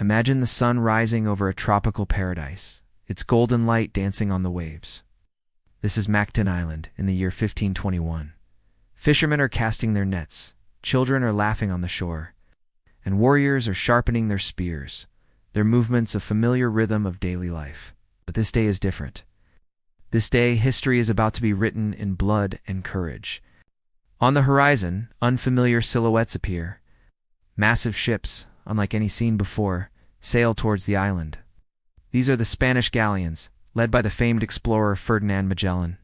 Imagine the sun rising over a tropical paradise, its golden light dancing on the waves. This is Mactan Island in the year 1521. Fishermen are casting their nets, children are laughing on the shore, and warriors are sharpening their spears, their movements a familiar rhythm of daily life. But this day is different. This day, history is about to be written in blood and courage. On the horizon, unfamiliar silhouettes appear. Massive ships, unlike any seen before, sail towards the island. These are the Spanish galleons, led by the famed explorer Ferdinand Magellan.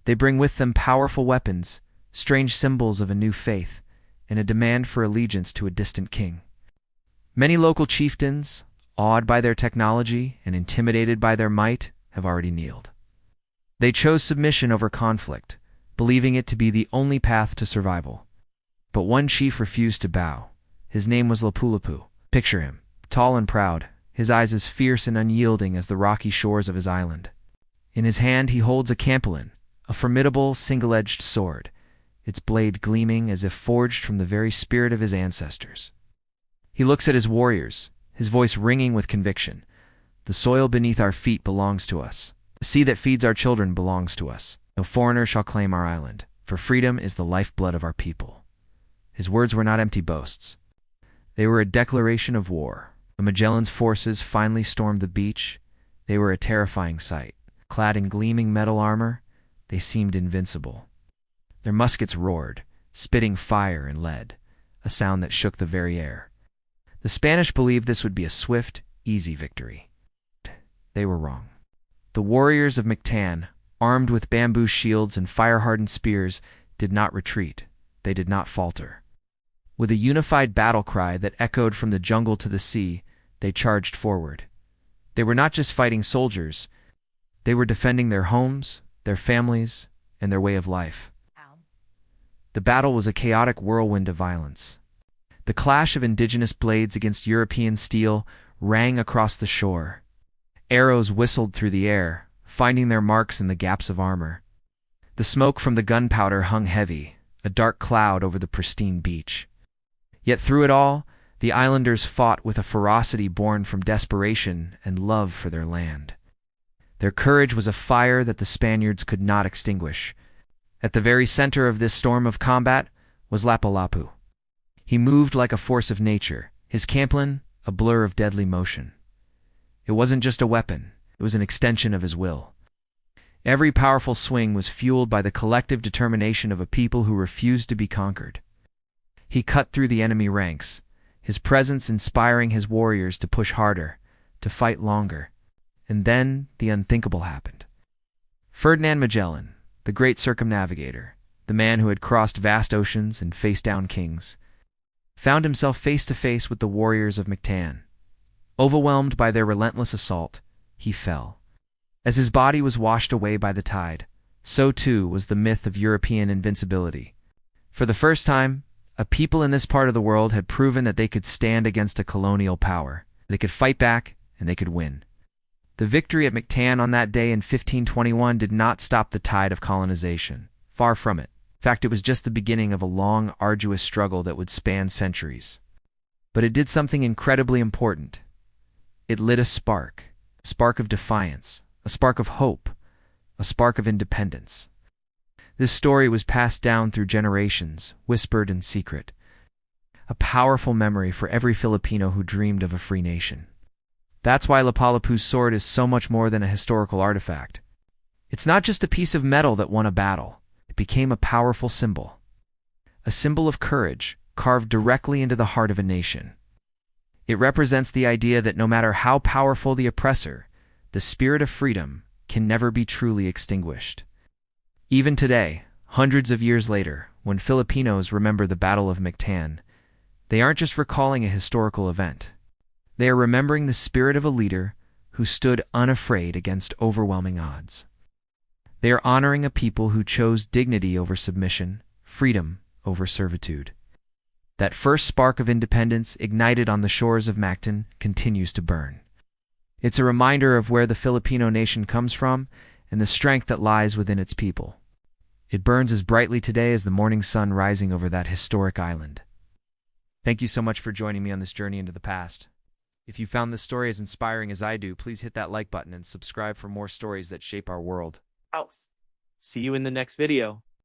They bring with them powerful weapons, strange symbols of a new faith, and a demand for allegiance to a distant king. Many local chieftains, awed by their technology and intimidated by their might, have already kneeled. They chose submission over conflict, believing it to be the only path to survival. But one chief refused to bow. His name was Lapu-Lapu. Picture him, tall and proud, his eyes as fierce and unyielding as the rocky shores of his island. In his hand he holds a campolin, a formidable single-edged sword, its blade gleaming as if forged from the very spirit of his ancestors. He looks at his warriors, his voice ringing with conviction. The soil beneath our feet belongs to us. The sea that feeds our children belongs to us. No foreigner shall claim our island, for freedom is the lifeblood of our people. His words were not empty boasts. They were a declaration of war. When Magellan's forces finally stormed the beach, they were a terrifying sight. Clad in gleaming metal armor, they seemed invincible. Their muskets roared, spitting fire and lead, a sound that shook the very air. The Spanish believed this would be a swift, easy victory. They were wrong. The warriors of Mactan, armed with bamboo shields and fire-hardened spears, did not retreat. They did not falter. With a unified battle cry that echoed from the jungle to the sea, they charged forward. They were not just fighting soldiers. They were defending their homes, their families, and their way of life. The battle was a chaotic whirlwind of violence. The clash of indigenous blades against European steel rang across the shore. Arrows whistled through the air, finding their marks in the gaps of armor. The smoke from the gunpowder hung heavy, a dark cloud over the pristine beach. Yet through it all, the islanders fought with a ferocity born from desperation and love for their land. Their courage was a fire that the Spaniards could not extinguish. At the very center of this storm of combat was Lapu-Lapu. He moved like a force of nature, his campolin a blur of deadly motion. It wasn't just a weapon, it was an extension of his will. Every powerful swing was fueled by the collective determination of a people who refused to be conquered. He cut through the enemy ranks, his presence inspiring his warriors to push harder, to fight longer. And then the unthinkable happened. Ferdinand Magellan, the great circumnavigator, the man who had crossed vast oceans and faced down kings, found himself face to face with the warriors of Mactan. Overwhelmed by their relentless assault, he fell. As his body was washed away by the tide, so too was the myth of European invincibility. For the first time, a people in this part of the world had proven that they could stand against a colonial power. They could fight back, and they could win. The victory at Mactan on that day in 1521 did not stop the tide of colonization. Far from it. In fact, it was just the beginning of a long, arduous struggle that would span centuries. But it did something incredibly important. It lit a spark of defiance, a spark of hope, a spark of independence. This story was passed down through generations, whispered in secret. A powerful memory for every Filipino who dreamed of a free nation. That's why Lapu-Lapu's sword is so much more than a historical artifact. It's not just a piece of metal that won a battle. It became a powerful symbol. A symbol of courage, carved directly into the heart of a nation. It represents the idea that no matter how powerful the oppressor, the spirit of freedom can never be truly extinguished. Even today, hundreds of years later, when Filipinos remember the Battle of Mactan, they aren't just recalling a historical event. They are remembering the spirit of a leader who stood unafraid against overwhelming odds. They are honoring a people who chose dignity over submission, freedom over servitude. That first spark of independence ignited on the shores of Mactan continues to burn. It's a reminder of where the Filipino nation comes from and the strength that lies within its people. It burns as brightly today as the morning sun rising over that historic island. Thank you so much for joining me on this journey into the past. If you found this story as inspiring as I do, please hit that like button and subscribe for more stories that shape our world. I'll see you in the next video.